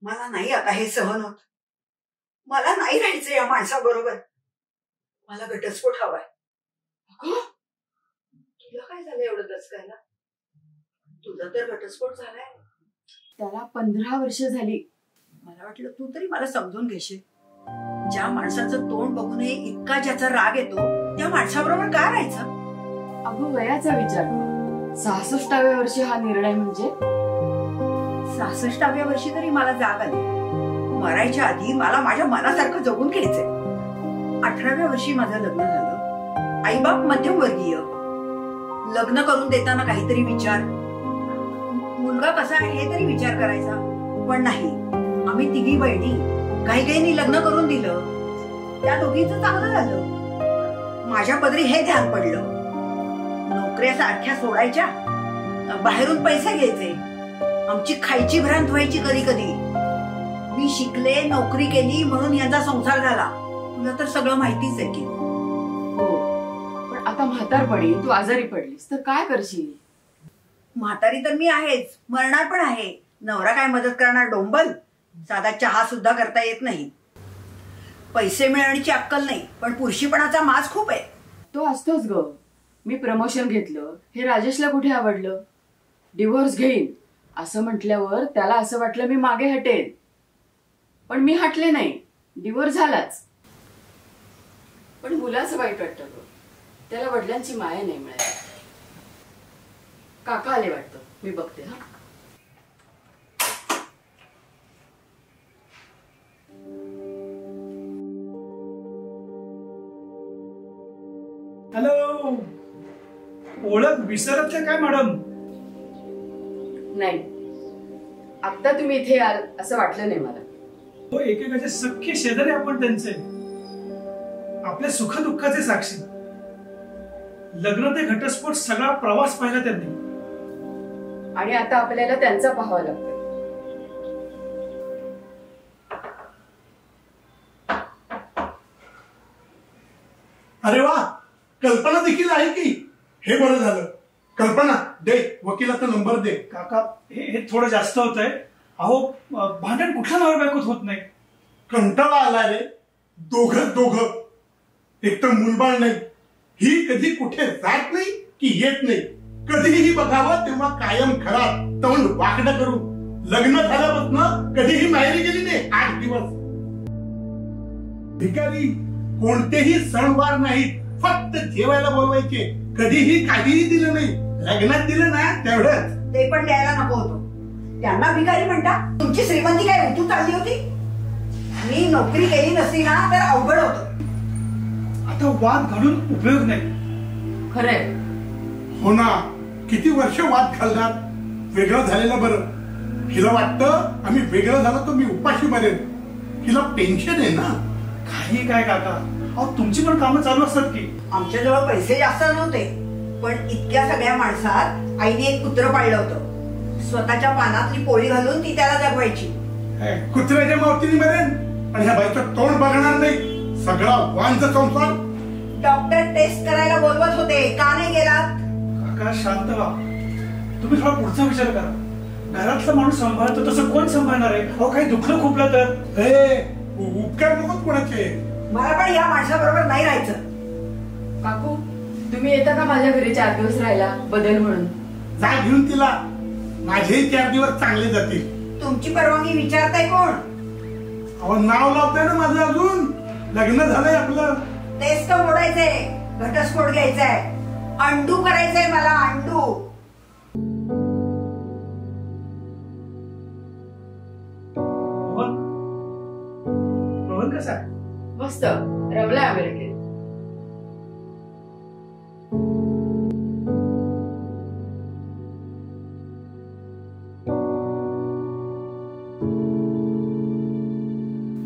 मला नाही आता हे सहन होत. मला नाही राहायचं या माणसाबरोबर. मला घटस्फोट हवाय. तुला काय झालं एवढं दचकायला? तुझा तर घटस्फोट झालाय. त्याला 15 वर्ष झाली. मला वाटलं तू तरी मला समजून घेशील. ज्या माणसाचं तोंड बघूनही इतका ज्याचा राग येतो त्या माणसाबरोबर काय राहायचं? अगं वयाचा विचार. 66व्या वर्षी हा निर्णय म्हणजे 66व्या वर्षी तरी मला जाग आली. मरायच्या आधी मला माझ्या मनासारखं जगून घ्यायचंय. 18व्या वर्षी माझं लग्न झालं. आईबाप मध्यमवर्गीय. लग्न करून देताना काहीतरी विचार, मुलगा कसा आहे हे तरी विचार करायचा. पण नाही, आम्ही तिघी बहिणी घाईघाईने लग्न करून दिलं. त्या दोघींचं चांगलं झालं. माझ्या पदरी हे ध्यान पडलं. नोकऱ्या सारख्या सोडायच्या, बाहेरून पैसे घ्यायचे, आमची खायची भ्रांत व्हायची कधी कधी. मी शिकले, नोकरी केली म्हणून यांचा संसार झाला. तुला तर सगळं माहितीच आहे की. हो, पण आता म्हातारपणी तू आजारी पडलीस तर काय करशील? म्हातारी तर मी आहेच, मरणार पण आहे. नवरा काय मदत करणार? डोंबल. साधा चहा सुद्धा करता येत नाही. पैसे मिळवण्याची अक्कल नाही, पण पुरुषीपणाचा माज खूप आहे. तो असतोच ग. मी प्रमोशन घेतलं हे राजेशला कुठे आवडलं. डिव्होर्स घेईन असं म्हटल्यावर त्याला असं वाटलं मी मागे हटेन, पण मी हटले नाही. डिव्होर्स झालाच. पण मुलाचं वाईट वाटतं ग. त्याला वडिलांची माया नाही मिळाली. काका आले वाटतं, मी बघते. हा, हॅलो. ओळख विसरत काय मॅडम? नाही, आता तुम्ही इथे याल असं वाटलं नाही मला. हो, एकेकाचे सख्खे शेजारी आपण त्यांचे, आपल्या सुखदुःखाचे साक्षी. लग्न ते घटस्फोट सगळा प्रवास पाहिला त्यांनी, आणि आता आपल्याला त्यांचा पाहावा लागतो. अरे वा, कल्पना देखील आहे की. हे बरं झालं. कल्पना दे, वकिलाचा नंबर दे. काका हे थोडं जास्त होत आहे. अहो, भांडण कुठल्या नवरा बायकोत होत नाही. कंटाळा आला रे. दोघं एक तर मुलबाळ नाही. ही कधी कुठे जात नाही की येत नाही. कधीही बघावं तेव्हा कायम घरात तोंड वाकडं करून. लग्न झाल्यापासून कधीही माहेरी गेली नाही 8 दिवस. भिकारी. कोणतेही सणवार नाहीत, फक्त जेवायला बोलवायचे. कधीही काहीही दिलं नाही. लग्नात दिलं ना तेवढंच. ते पण द्यायला नको होतं. त्यांना भिकारी म्हणता? तुमची श्रीमंती काय उतू चालली होती? मी नोकरी केली नसती ना तर अवघड होतं. आता वाद घालून उपयोग नाही. खरंय. हो ना, किती वर्ष वाद घालणार. वेगळं झालेलं बरं. हिला वाटतं आम्ही वेगळं झालो तर मी उपाशी मरेन. हिला पेन्शन आहे ना. काही काय काका, अहो तुमची पण कामं चालू असतात की. आमच्याजवळ पैसे जास्त नव्हते, पण इतक्या सगळ्या माणसात आईने एक कुत्रं पाळलं होतं. स्वतःच्या पानातली पोळी घालून ती त्याला जगवायची. कुत्र्याच्या मावतीने मरेन, पण ह्या बाईचं तोंड बघणार नाही. सगळा वांझ संसार. डॉक्टर टेस्ट करायला बोलवत होते, का नाही गेलात? काका शांत व्हा. तुम्ही थोडा पुढचा विचार करा. घरातला माणूस सांभाळतो तसं कोण सांभाळणार आहे? अहो काही दुखलं खुपलं तर उपकार नको कोणाचे. मला पण या माणसाबरोबर नाही राहायचं. काकू, तुम्ही येता का माझ्या घरी 4 दिवस राहायला बदल म्हणून? जा घेऊन तिला. माझेही 4 दिवस चांगले जातील. तुमची परवानगी विचारताय कोण? अहो नाव लावताय ना माझं. अजून लग्न झालंय आपलं. तेच तर मोडायचंय. घटस्फोट घ्यायचाय. अंडू करायचंय मला. अंडू. रोहन कसा आहे? मस्त रमलाय अमेरिकेत.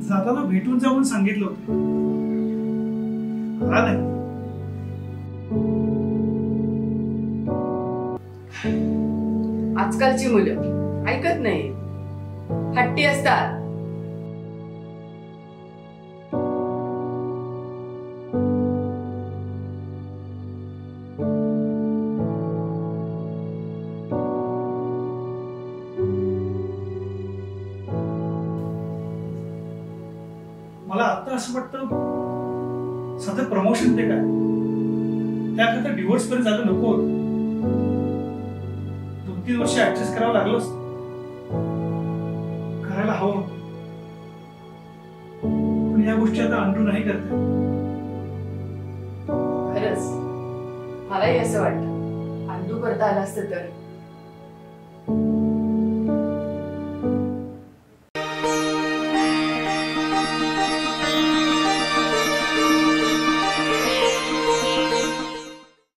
जाताना भेटून जाऊन सांगितलं होतं. आला नाही. आजकालची मुलं ऐकत नाही, हट्टी असतात. आता असं वाटतं सध्या प्रमोशन ते काय त्याकरता डिवोर्स पर्यंत झालं नको होतं. 2-3 वर्ष ऍडजस्ट करावं लागलं असतं. करायला हवं होतं. पण या गोष्टी आता अंडू नाही करता. खरंच मलाही असं वाटतं अंडू करता आलं असतं तर